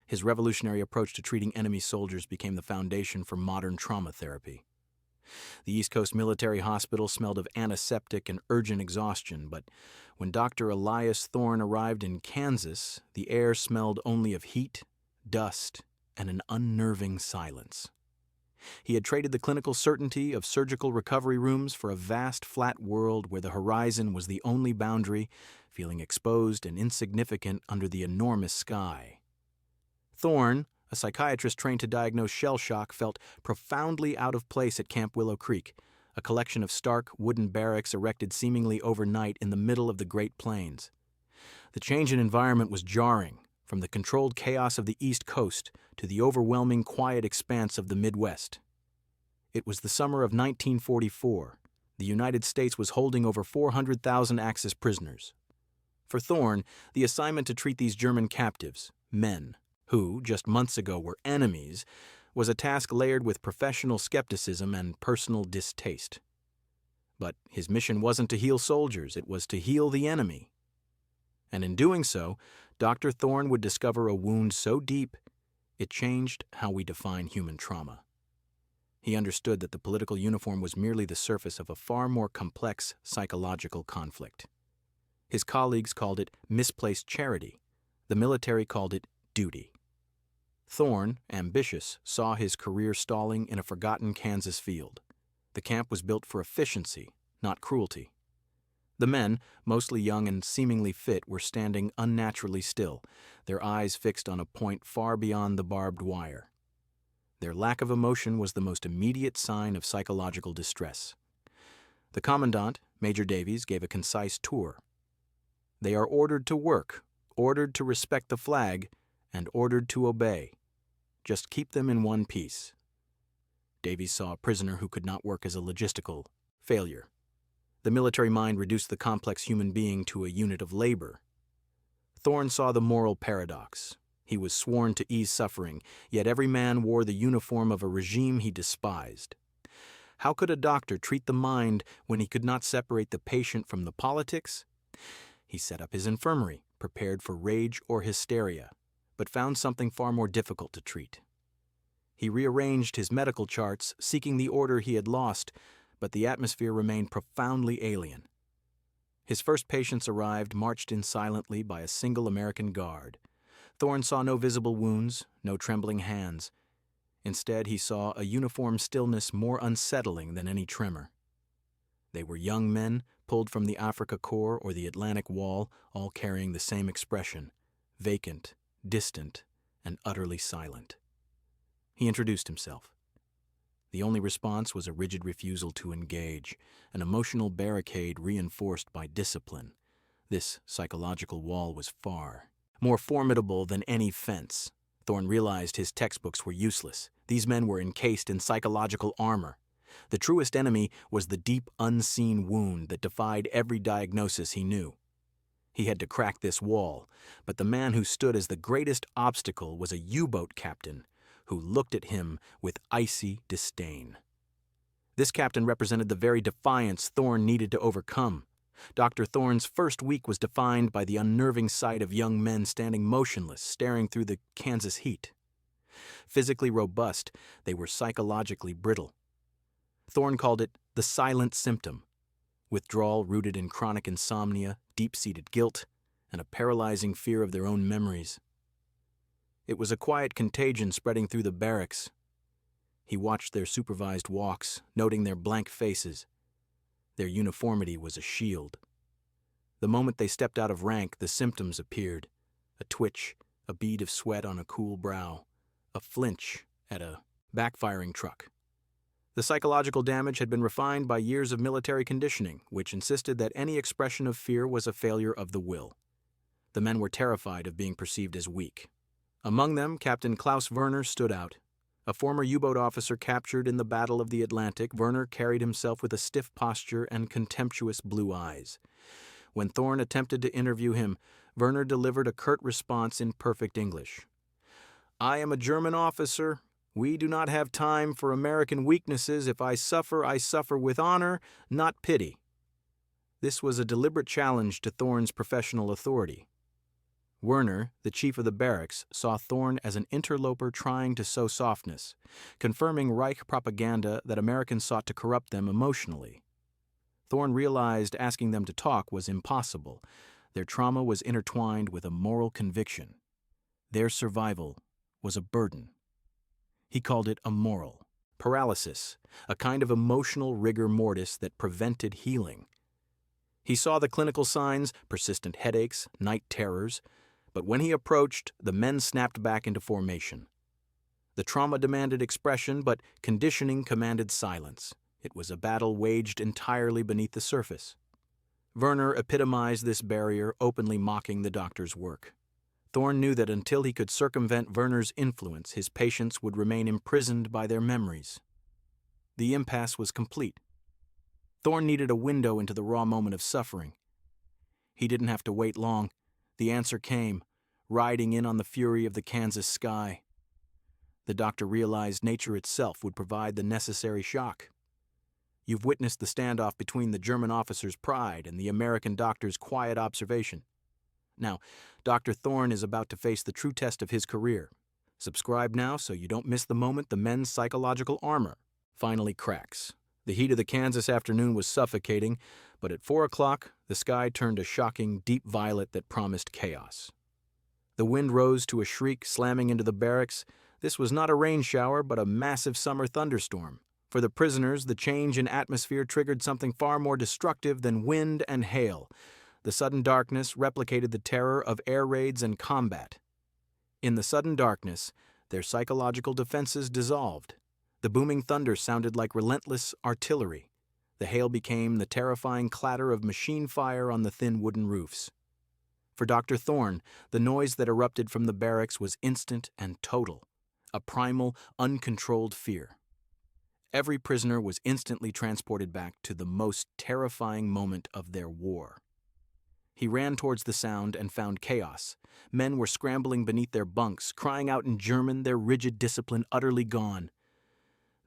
His revolutionary approach to treating enemy soldiers became the foundation for modern trauma therapy. The East Coast Military Hospital smelled of antiseptic and urgent exhaustion, but when Dr. Elias Thorne arrived in Kansas, the air smelled only of heat, dust, and an unnerving silence. He had traded the clinical certainty of surgical recovery rooms for a vast, flat world where the horizon was the only boundary, feeling exposed and insignificant under the enormous sky. Thorne, a psychiatrist trained to diagnose shell shock, felt profoundly out of place at Camp Willow Creek, a collection of stark wooden barracks erected seemingly overnight in the middle of the Great Plains. The change in environment was jarring, from the controlled chaos of the East Coast to the overwhelming quiet expanse of the Midwest. It was the summer of 1944. The United States was holding over 400,000 Axis prisoners. For Thorne, the assignment to treat these German captives, men, who, just months ago, were enemies, was a task layered with professional skepticism and personal distaste. But his mission wasn't to heal soldiers, it was to heal the enemy. And in doing so, Dr. Thorne would discover a wound so deep, it changed how we define human trauma. He understood that the political uniform was merely the surface of a far more complex psychological conflict. His colleagues called it misplaced charity. The military called it duty. Thorne, ambitious, saw his career stalling in a forgotten Kansas field. The camp was built for efficiency, not cruelty. The men, mostly young and seemingly fit, were standing unnaturally still, their eyes fixed on a point far beyond the barbed wire. Their lack of emotion was the most immediate sign of psychological distress. The commandant, Major Davies, gave a concise tour. They are ordered to work, ordered to respect the flag, and ordered to obey. Just keep them in one piece. Davies saw a prisoner who could not work as a logistical failure. The military mind reduced the complex human being to a unit of labor. Thorne saw the moral paradox. He was sworn to ease suffering, yet every man wore the uniform of a regime he despised. How could a doctor treat the mind when he could not separate the patient from the politics? He set up his infirmary, prepared for rage or hysteria, but found something far more difficult to treat. He rearranged his medical charts, seeking the order he had lost, but the atmosphere remained profoundly alien. His first patients arrived, marched in silently by a single American guard. Thorne saw no visible wounds, no trembling hands. Instead, he saw a uniform stillness more unsettling than any tremor. They were young men, pulled from the Afrika Korps or the Atlantic Wall, all carrying the same expression, vacant, distant, and utterly silent. He introduced himself. The only response was a rigid refusal to engage, an emotional barricade reinforced by discipline. This psychological wall was far more formidable than any fence. Thorne realized his textbooks were useless. These men were encased in psychological armor. The truest enemy was the deep, unseen wound that defied every diagnosis he knew. He had to crack this wall, but the man who stood as the greatest obstacle was a U-boat captain who looked at him with icy disdain. This captain represented the very defiance Thorne needed to overcome. Dr. Thorne's first week was defined by the unnerving sight of young men standing motionless, staring through the Kansas heat. Physically robust, they were psychologically brittle. Thorne called it the silent symptom, withdrawal rooted in chronic insomnia, deep-seated guilt, and a paralyzing fear of their own memories. It was a quiet contagion spreading through the barracks. He watched their supervised walks, noting their blank faces. Their uniformity was a shield. The moment they stepped out of rank, the symptoms appeared. A twitch, a bead of sweat on a cool brow, a flinch at a backfiring truck. The psychological damage had been refined by years of military conditioning, which insisted that any expression of fear was a failure of the will. The men were terrified of being perceived as weak. Among them, Captain Werner stood out. A former U-boat officer captured in the Battle of the Atlantic, Werner carried himself with a stiff posture and contemptuous blue eyes. When Thorne attempted to interview him, Werner delivered a curt response in perfect English. "I am a German officer. We do not have time for American weaknesses. If I suffer with honor, not pity." This was a deliberate challenge to Thorne's professional authority. Werner, the chief of the barracks, saw Thorne as an interloper trying to sow softness, confirming Reich propaganda that Americans sought to corrupt them emotionally. Thorne realized asking them to talk was impossible. Their trauma was intertwined with a moral conviction. Their survival was a burden. He called it a moral paralysis, a kind of emotional rigor mortis that prevented healing. He saw the clinical signs, persistent headaches, night terrors, but when he approached, the men snapped back into formation. The trauma demanded expression, but conditioning commanded silence. It was a battle waged entirely beneath the surface. Werner epitomized this barrier, openly mocking the doctor's work. Thorne knew that until he could circumvent Werner's influence, his patients would remain imprisoned by their memories. The impasse was complete. Thorne needed a window into the raw moment of suffering. He didn't have to wait long. The answer came, riding in on the fury of the Kansas sky. The doctor realized nature itself would provide the necessary shock. You've witnessed the standoff between the German officer's pride and the American doctor's quiet observation. Now, Dr. Thorne is about to face the true test of his career. Subscribe now so you don't miss the moment the men's psychological armor finally cracks. The heat of the Kansas afternoon was suffocating, but at 4 o'clock, the sky turned a shocking deep violet that promised chaos. The wind rose to a shriek, slamming into the barracks. This was not a rain shower, but a massive summer thunderstorm. For the prisoners, the change in atmosphere triggered something far more destructive than wind and hail. The sudden darkness replicated the terror of air raids and combat. In the sudden darkness, their psychological defenses dissolved. The booming thunder sounded like relentless artillery. The hail became the terrifying clatter of machine fire on the thin wooden roofs. For Dr. Thorne, the noise that erupted from the barracks was instant and total, a primal, uncontrolled fear. Every prisoner was instantly transported back to the most terrifying moment of their war. He ran towards the sound and found chaos. Men were scrambling beneath their bunks, crying out in German, their rigid discipline utterly gone.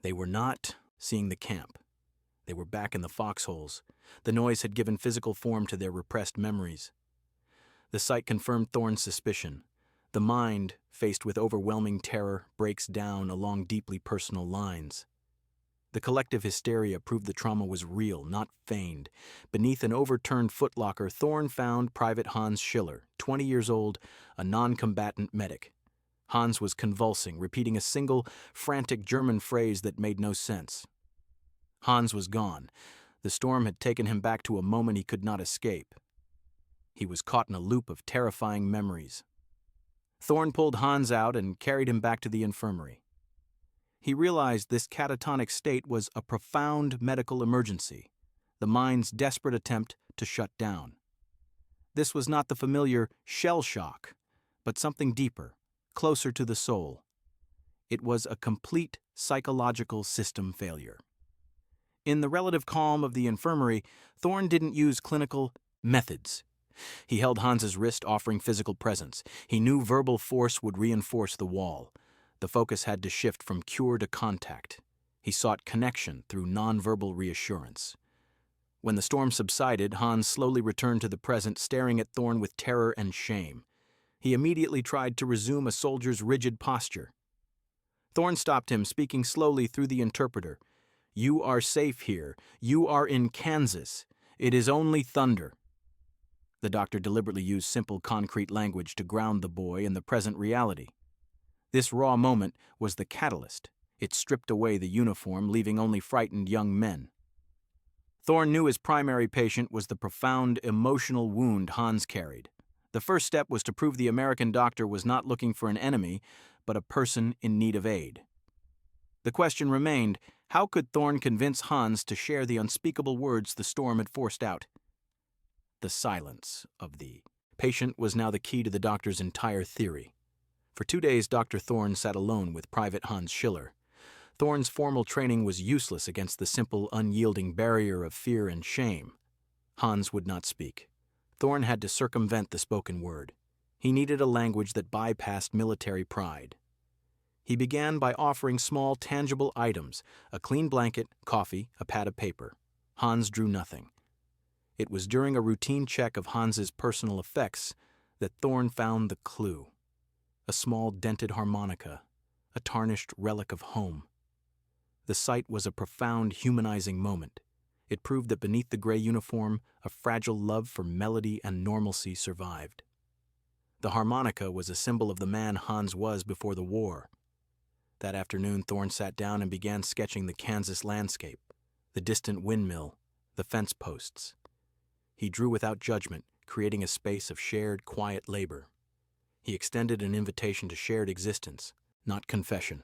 They were not seeing the camp. They were back in the foxholes. The noise had given physical form to their repressed memories. The sight confirmed Thorne's suspicion. The mind, faced with overwhelming terror, breaks down along deeply personal lines. The collective hysteria proved the trauma was real, not feigned. Beneath an overturned footlocker, Thorne found Private Hans Schiller, 20 years old, a non-combatant medic. Hans was convulsing, repeating a single, frantic German phrase that made no sense. Hans was gone. The storm had taken him back to a moment he could not escape. He was caught in a loop of terrifying memories. Thorne pulled Hans out and carried him back to the infirmary. He realized this catatonic state was a profound medical emergency, the mind's desperate attempt to shut down. This was not the familiar shell shock, but something deeper, closer to the soul. It was a complete psychological system failure. In the relative calm of the infirmary, Thorne didn't use clinical methods. He held Hans's wrist, offering physical presence. He knew verbal force would reinforce the wall. The focus had to shift from cure to contact. He sought connection through nonverbal reassurance. When the storm subsided, Hans slowly returned to the present, staring at Thorne with terror and shame. He immediately tried to resume a soldier's rigid posture. Thorne stopped him, speaking slowly through the interpreter. "You are safe here. You are in Kansas. It is only thunder." The doctor deliberately used simple, concrete language to ground the boy in the present reality. This raw moment was the catalyst. It stripped away the uniform, leaving only frightened young men. Thorne knew his primary patient was the profound emotional wound Hans carried. The first step was to prove the American doctor was not looking for an enemy, but a person in need of aid. The question remained, how could Thorne convince Hans to share the unspeakable words the storm had forced out? The silence of the patient was now the key to the doctor's entire theory. For 2 days, Dr. Thorne sat alone with Private Hans Schiller. Thorne's formal training was useless against the simple, unyielding barrier of fear and shame. Hans would not speak. Thorne had to circumvent the spoken word. He needed a language that bypassed military pride. He began by offering small, tangible items, a clean blanket, coffee, a pad of paper. Hans drew nothing. It was during a routine check of Hans's personal effects that Thorne found the clue: a small dented harmonica, a tarnished relic of home. The sight was a profound, humanizing moment. It proved that beneath the gray uniform, a fragile love for melody and normalcy survived. The harmonica was a symbol of the man Hans was before the war. That afternoon, Thorne sat down and began sketching the Kansas landscape, the distant windmill, the fence posts. He drew without judgment, creating a space of shared, quiet labor. He extended an invitation to shared existence, not confession.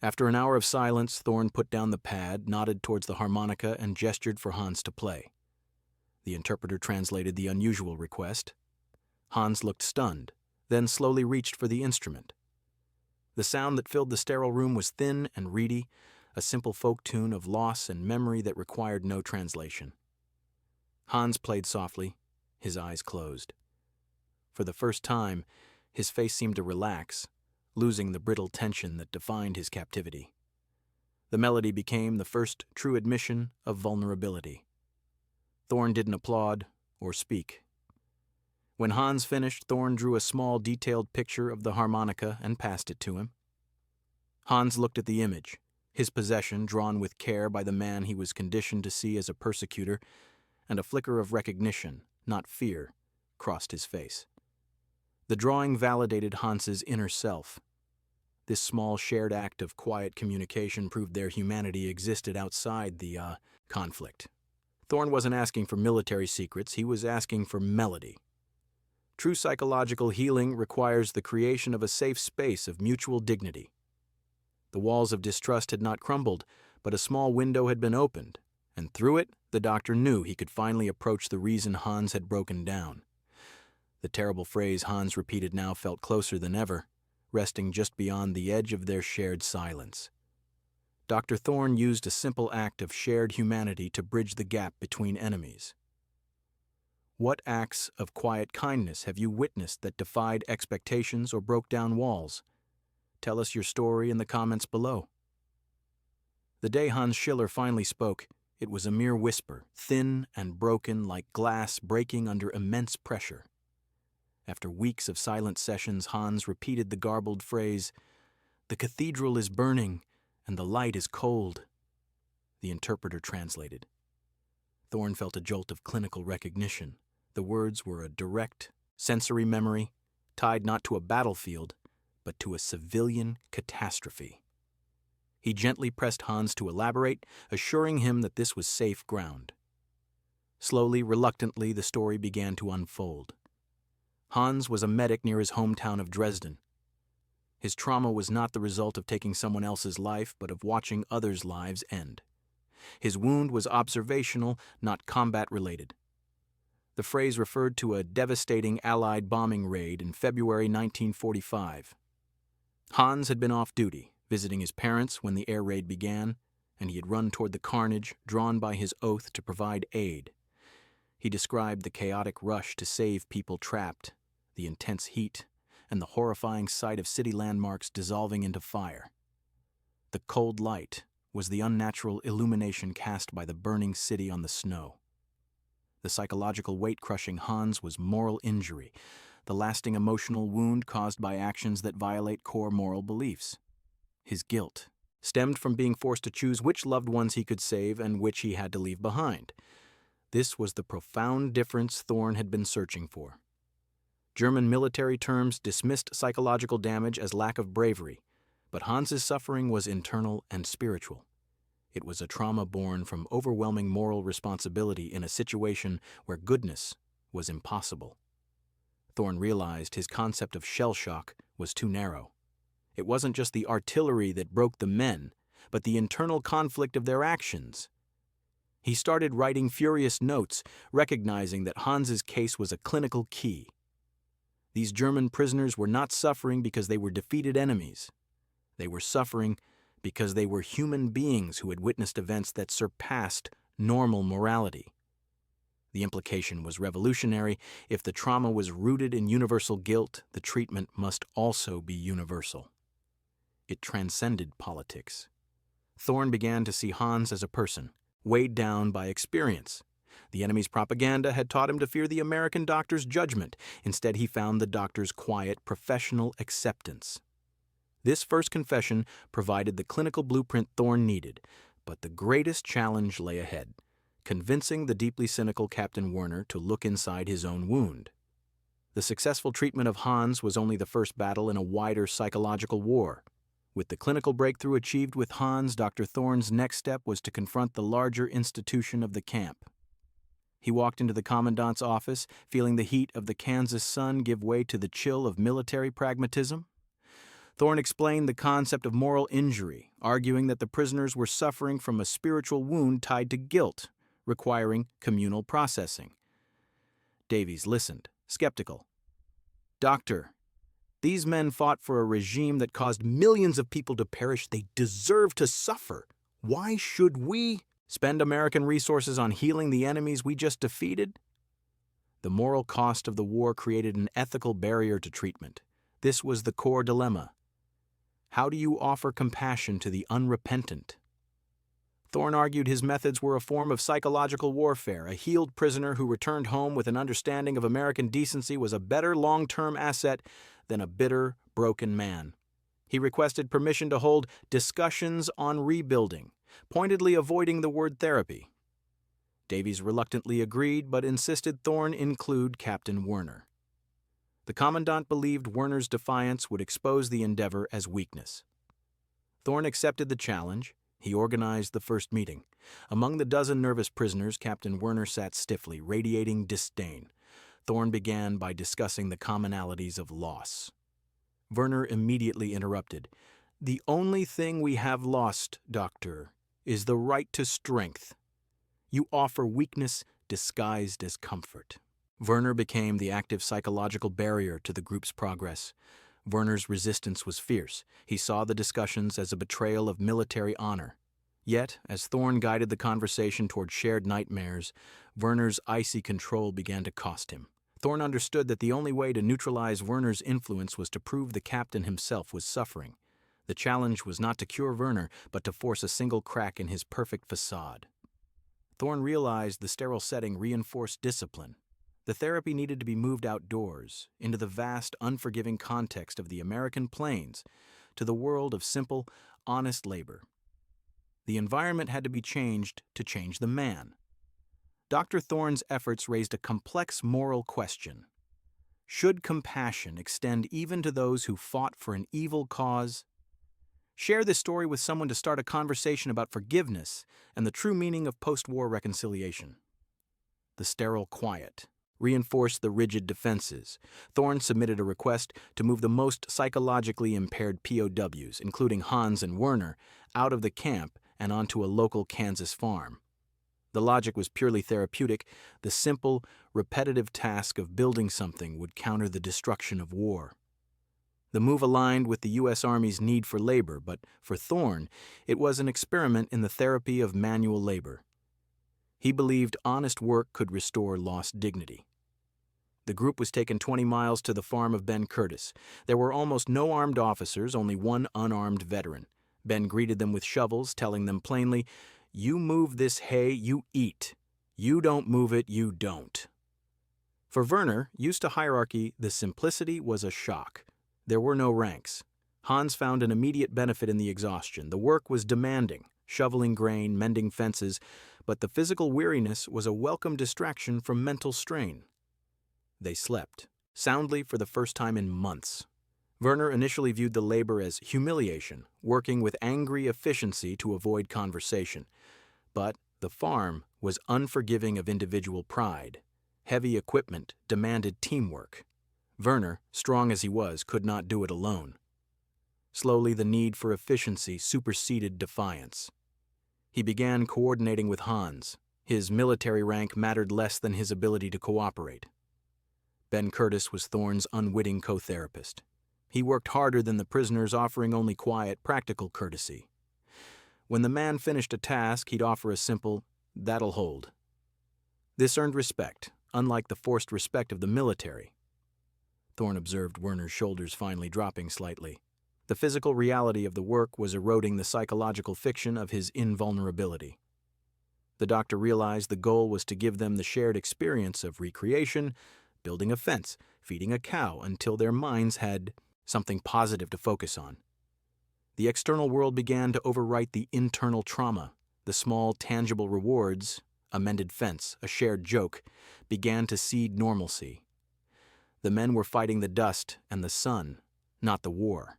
After an hour of silence, Thorne put down the pad, nodded towards the harmonica, and gestured for Hans to play. The interpreter translated the unusual request. Hans looked stunned, then slowly reached for the instrument. The sound that filled the sterile room was thin and reedy, a simple folk tune of loss and memory that required no translation. Hans played softly, his eyes closed. For the first time, his face seemed to relax, losing the brittle tension that defined his captivity. The melody became the first true admission of vulnerability. Thorne didn't applaud or speak. When Hans finished, Thorne drew a small, detailed picture of the harmonica and passed it to him. Hans looked at the image, his possession drawn with care by the man he was conditioned to see as a persecutor, and a flicker of recognition, not fear, crossed his face. The drawing validated Hans's inner self. This small shared act of quiet communication proved their humanity existed outside the conflict. Thorne wasn't asking for military secrets, he was asking for melody. True psychological healing requires the creation of a safe space of mutual dignity. The walls of distrust had not crumbled, but a small window had been opened, and through it, the doctor knew he could finally approach the reason Hans had broken down. The terrible phrase Hans repeated now felt closer than ever, resting just beyond the edge of their shared silence. Dr. Thorne used a simple act of shared humanity to bridge the gap between enemies. What acts of quiet kindness have you witnessed that defied expectations or broke down walls? Tell us your story in the comments below. The day Hans Schiller finally spoke, it was a mere whisper, thin and broken like glass breaking under immense pressure. After weeks of silent sessions, Hans repeated the garbled phrase, "The cathedral is burning, and the light is cold." The interpreter translated. Thorne felt a jolt of clinical recognition. The words were a direct, sensory memory, tied not to a battlefield, but to a civilian catastrophe. He gently pressed Hans to elaborate, assuring him that this was safe ground. Slowly, reluctantly, the story began to unfold. Hans was a medic near his hometown of Dresden. His trauma was not the result of taking someone else's life, but of watching others' lives end. His wound was observational, not combat-related. The phrase referred to a devastating Allied bombing raid in February 1945. Hans had been off duty, visiting his parents when the air raid began, and he had run toward the carnage, drawn by his oath to provide aid. He described the chaotic rush to save people trapped, the intense heat, and the horrifying sight of city landmarks dissolving into fire. The cold light was the unnatural illumination cast by the burning city on the snow. The psychological weight crushing Hans was moral injury, the lasting emotional wound caused by actions that violate core moral beliefs. His guilt stemmed from being forced to choose which loved ones he could save and which he had to leave behind. This was the profound difference Thorne had been searching for. German military terms dismissed psychological damage as lack of bravery, but Hans's suffering was internal and spiritual. It was a trauma born from overwhelming moral responsibility in a situation where goodness was impossible. Thorne realized his concept of shell shock was too narrow. It wasn't just the artillery that broke the men, but the internal conflict of their actions. He started writing furious notes, recognizing that Hans's case was a clinical key. These German prisoners were not suffering because they were defeated enemies. They were suffering because they were human beings who had witnessed events that surpassed normal morality. The implication was revolutionary. If the trauma was rooted in universal guilt, the treatment must also be universal. It transcended politics. Thorne began to see Hans as a person, weighed down by experience, The enemy's propaganda had taught him to fear the American doctor's judgment. Instead, he found the doctor's quiet, professional acceptance. This first confession provided the clinical blueprint Thorne needed, but the greatest challenge lay ahead, convincing the deeply cynical Captain Werner to look inside his own wound. The successful treatment of Hans was only the first battle in a wider psychological war. With the clinical breakthrough achieved with Hans, Dr. Thorne's next step was to confront the larger institution of the camp. He walked into the commandant's office, feeling the heat of the Kansas sun give way to the chill of military pragmatism. Thorne explained the concept of moral injury, arguing that the prisoners were suffering from a spiritual wound tied to guilt, requiring communal processing. Davies listened, skeptical. "Doctor, these men fought for a regime that caused millions of people to perish. They deserve to suffer. Why should we spend American resources on healing the enemies we just defeated?" The moral cost of the war created an ethical barrier to treatment. This was the core dilemma. How do you offer compassion to the unrepentant? Thorne argued his methods were a form of psychological warfare. A healed prisoner who returned home with an understanding of American decency was a better long-term asset than a bitter, broken man. He requested permission to hold discussions on rebuilding, pointedly avoiding the word therapy. Davies reluctantly agreed, but insisted Thorne include Captain Werner. The commandant believed Werner's defiance would expose the endeavor as weakness. Thorne accepted the challenge. He organized the first meeting. Among the dozen nervous prisoners, Captain Werner sat stiffly, radiating disdain. Thorne began by discussing the commonalities of loss. Werner immediately interrupted. "The only thing we have lost, Doctor, is the right to strength. You offer weakness disguised as comfort." Werner became the active psychological barrier to the group's progress. Werner's resistance was fierce. He saw the discussions as a betrayal of military honor. Yet, as Thorne guided the conversation toward shared nightmares, Werner's icy control began to cost him. Thorne understood that the only way to neutralize Werner's influence was to prove the captain himself was suffering. The challenge was not to cure Werner, but to force a single crack in his perfect facade. Thorne realized the sterile setting reinforced discipline. The therapy needed to be moved outdoors, into the vast, unforgiving context of the American plains, to the world of simple, honest labor. The environment had to be changed to change the man. Dr. Thorne's efforts raised a complex moral question. Should compassion extend even to those who fought for an evil cause? Share this story with someone to start a conversation about forgiveness and the true meaning of post-war reconciliation. The sterile quiet reinforced the rigid defenses. Thorne submitted a request to move the most psychologically impaired POWs, including Hans and Werner, out of the camp and onto a local Kansas farm. The logic was purely therapeutic. The simple, repetitive task of building something would counter the destruction of war. The move aligned with the U.S. Army's need for labor, but for Thorne, it was an experiment in the therapy of manual labor. He believed honest work could restore lost dignity. The group was taken 20 miles to the farm of Ben Curtis. There were almost no armed officers, only one unarmed veteran. Ben greeted them with shovels, telling them plainly, "You move this hay, you eat. You don't move it, you don't." For Werner, used to hierarchy, the simplicity was a shock. There were no ranks. Hans found an immediate benefit in the exhaustion. The work was demanding, shoveling grain, mending fences, but the physical weariness was a welcome distraction from mental strain. They slept, soundly for the first time in months. Werner initially viewed the labor as humiliation, working with angry efficiency to avoid conversation. But the farm was unforgiving of individual pride. Heavy equipment demanded teamwork. Werner, strong as he was, could not do it alone. Slowly, the need for efficiency superseded defiance. He began coordinating with Hans. His military rank mattered less than his ability to cooperate. Ben Curtis was Thorne's unwitting co-therapist. He worked harder than the prisoners, offering only quiet, practical courtesy. When the man finished a task, he'd offer a simple, "That'll hold." This earned respect, unlike the forced respect of the military. Thorne observed Werner's shoulders finally dropping slightly. The physical reality of the work was eroding the psychological fiction of his invulnerability. The doctor realized the goal was to give them the shared experience of recreation, building a fence, feeding a cow, until their minds had something positive to focus on. The external world began to overwrite the internal trauma. The small, tangible rewards, a mended fence, a shared joke, began to seed normalcy. The men were fighting the dust and the sun, not the war.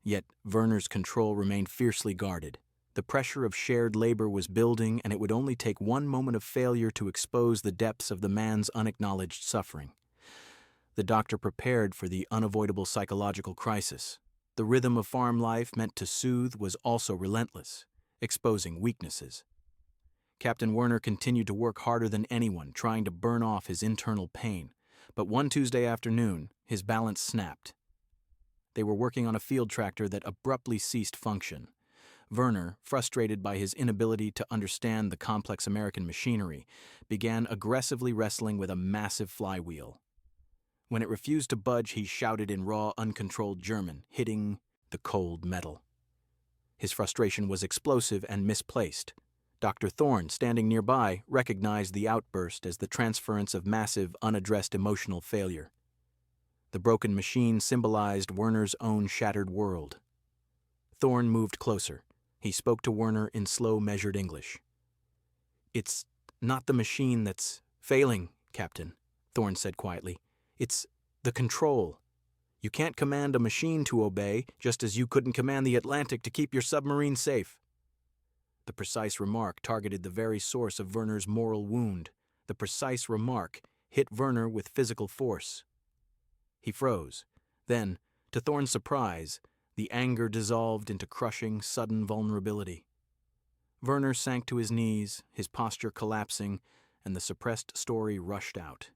Yet Werner's control remained fiercely guarded. The pressure of shared labor was building, and it would only take one moment of failure to expose the depths of the man's unacknowledged suffering. The doctor prepared for the unavoidable psychological crisis. The rhythm of farm life meant to soothe was also relentless, exposing weaknesses. Captain Werner continued to work harder than anyone, trying to burn off his internal pain. But one Tuesday afternoon, his balance snapped. They were working on a field tractor that abruptly ceased function. Werner, frustrated by his inability to understand the complex American machinery, began aggressively wrestling with a massive flywheel. When it refused to budge, he shouted in raw, uncontrolled German, hitting the cold metal. His frustration was explosive and misplaced. Dr. Thorne, standing nearby, recognized the outburst as the transference of massive, unaddressed emotional failure. The broken machine symbolized Werner's own shattered world. Thorne moved closer. He spoke to Werner in slow, measured English. "It's not the machine that's failing, Captain," Thorne said quietly. "It's the control. You can't command a machine to obey, just as you couldn't command the Atlantic to keep your submarine safe." The precise remark targeted the very source of Werner's moral wound. The precise remark hit Werner with physical force. He froze. Then, to Thorne's surprise, the anger dissolved into crushing, sudden vulnerability. Werner sank to his knees, his posture collapsing, and the suppressed story rushed out.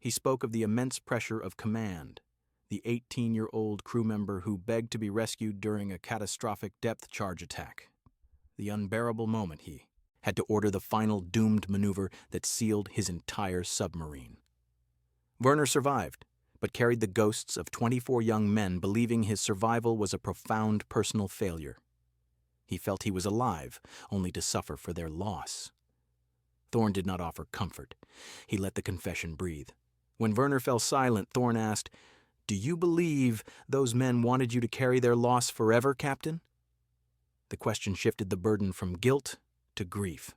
He spoke of the immense pressure of command, the 18-year-old crew member who begged to be rescued during a catastrophic depth charge attack. The unbearable moment he had to order the final doomed maneuver that sealed his entire submarine. Werner survived, but carried the ghosts of 24 young men, believing his survival was a profound personal failure. He felt he was alive, only to suffer for their loss. Thorne did not offer comfort. He let the confession breathe. When Werner fell silent, Thorne asked, "Do you believe those men wanted you to carry their loss forever, Captain?" The question shifted the burden from guilt to grief.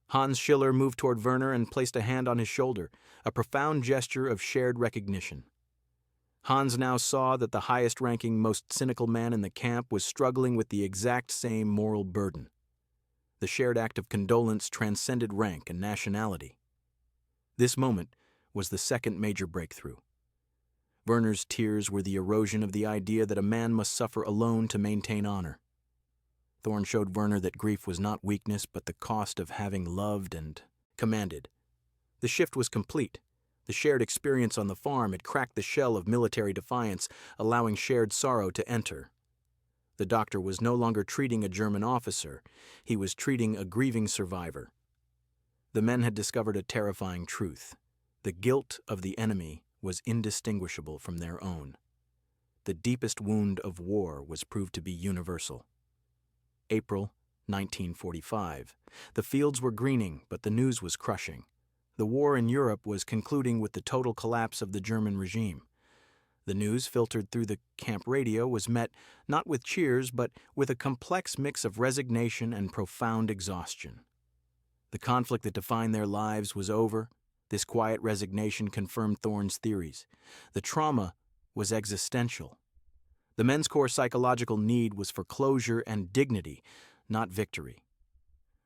Hans Schiller moved toward Werner and placed a hand on his shoulder, a profound gesture of shared recognition. Hans now saw that the highest-ranking, most cynical man in the camp was struggling with the exact same moral burden. The shared act of condolence transcended rank and nationality. This moment was the second major breakthrough. Werner's tears were the erosion of the idea that a man must suffer alone to maintain honor. Thorne showed Werner that grief was not weakness, but the cost of having loved and commanded. The shift was complete. The shared experience on the farm had cracked the shell of military defiance, allowing shared sorrow to enter. The doctor was no longer treating a German officer. He was treating a grieving survivor. The men had discovered a terrifying truth. The guilt of the enemy was indistinguishable from their own. The deepest wound of war was proved to be universal. April 1945. The fields were greening, but the news was crushing. The war in Europe was concluding with the total collapse of the German regime. The news filtered through the camp radio was met not with cheers, but with a complex mix of resignation and profound exhaustion. The conflict that defined their lives was over. This quiet resignation confirmed Thorne's theories. The trauma was existential. The men's core psychological need was for closure and dignity, not victory.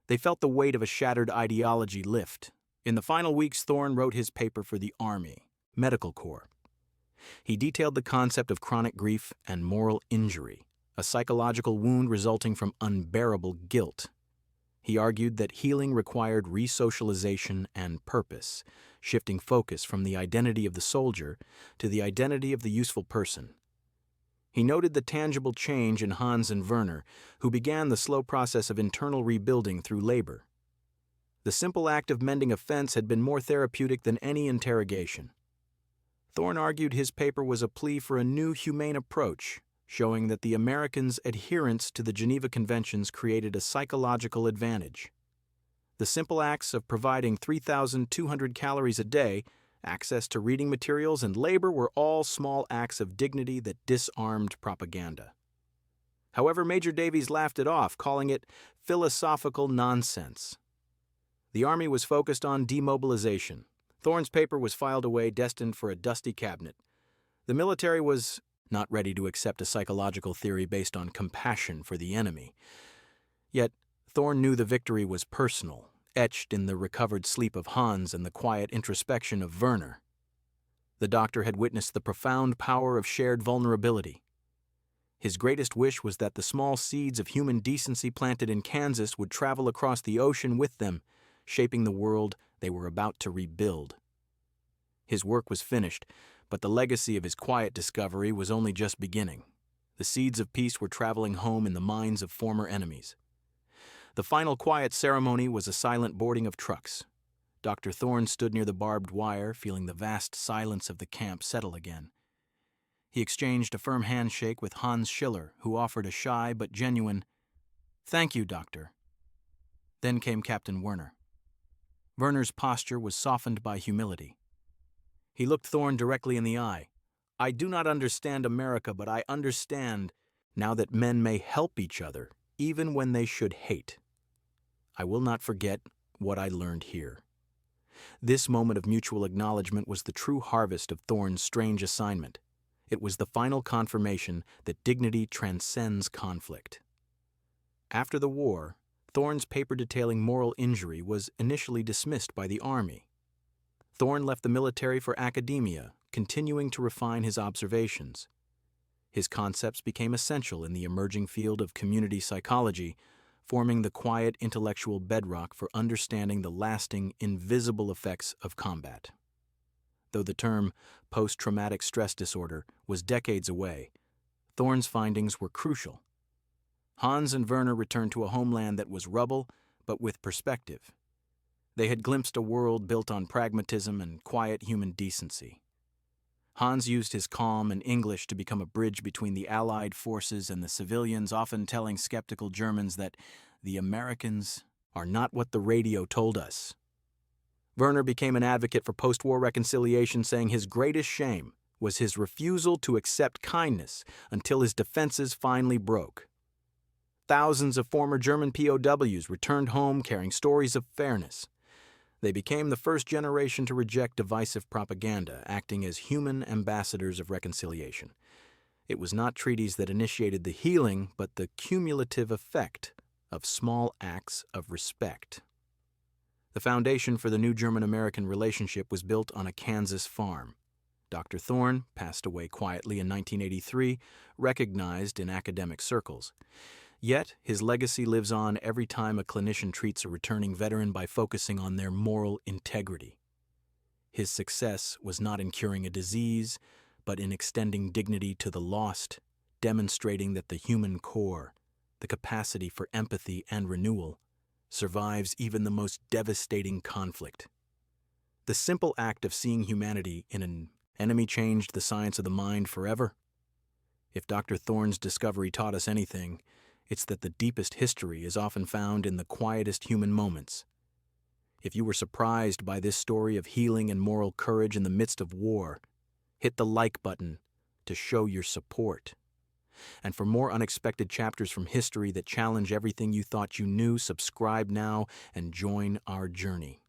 They felt the weight of a shattered ideology lift. In the final weeks, Thorne wrote his paper for the Army, Medical Corps. He detailed the concept of chronic grief and moral injury, a psychological wound resulting from unbearable guilt. He argued that healing required resocialization and purpose, shifting focus from the identity of the soldier to the identity of the useful person. He noted the tangible change in Hans and Werner, who began the slow process of internal rebuilding through labor. The simple act of mending a fence had been more therapeutic than any interrogation. Thorne argued his paper was a plea for a new humane approach, showing that the Americans' adherence to the Geneva Conventions created a psychological advantage. The simple acts of providing 3,200 calories a day, access to reading materials, and labor were all small acts of dignity that disarmed propaganda. However, Major Davies laughed it off, calling it philosophical nonsense. The Army was focused on demobilization. Thorne's paper was filed away, destined for a dusty cabinet. The military was not ready to accept a psychological theory based on compassion for the enemy. Yet, Thorne knew the victory was personal, etched in the recovered sleep of Hans and the quiet introspection of Werner. The doctor had witnessed the profound power of shared vulnerability. His greatest wish was that the small seeds of human decency planted in Kansas would travel across the ocean with them, shaping the world they were about to rebuild. His work was finished, but the legacy of his quiet discovery was only just beginning. The seeds of peace were traveling home in the minds of former enemies. The final quiet ceremony was a silent boarding of trucks. Dr. Thorne stood near the barbed wire, feeling the vast silence of the camp settle again. He exchanged a firm handshake with Hans Schiller, who offered a shy but genuine, "Thank you, Doctor." Then came Captain Werner. Werner's posture was softened by humility. He looked Thorne directly in the eye. "I do not understand America, but I understand now that men may help each other, even when they should hate. I will not forget what I learned here." This moment of mutual acknowledgement was the true harvest of Thorne's strange assignment. It was the final confirmation that dignity transcends conflict. After the war, Thorne's paper detailing moral injury was initially dismissed by the Army. Thorne left the military for academia, continuing to refine his observations. His concepts became essential in the emerging field of community psychology, forming the quiet intellectual bedrock for understanding the lasting, invisible effects of combat. Though the term post-traumatic stress disorder was decades away, Thorne's findings were crucial. Hans and Werner returned to a homeland that was rubble, but with perspective. They had glimpsed a world built on pragmatism and quiet human decency. Hans used his calm and English to become a bridge between the Allied forces and the civilians, often telling skeptical Germans that the Americans are not what the radio told us. Werner became an advocate for post-war reconciliation, saying his greatest shame was his refusal to accept kindness until his defenses finally broke. Thousands of former German POWs returned home carrying stories of fairness. They became the first generation to reject divisive propaganda, acting as human ambassadors of reconciliation. It was not treaties that initiated the healing, but the cumulative effect of small acts of respect. The foundation for the new German-American relationship was built on a Kansas farm. Dr. Thorne passed away quietly in 1983, recognized in academic circles. Yet, his legacy lives on every time a clinician treats a returning veteran by focusing on their moral integrity. His success was not in curing a disease, but in extending dignity to the lost, demonstrating that the human core, the capacity for empathy and renewal, survives even the most devastating conflict. The simple act of seeing humanity in an enemy changed the science of the mind forever. If Dr. Thorne's discovery taught us anything, it's that the deepest history is often found in the quietest human moments. If you were surprised by this story of healing and moral courage in the midst of war, hit the like button to show your support. And for more unexpected chapters from history that challenge everything you thought you knew, subscribe now and join our journey.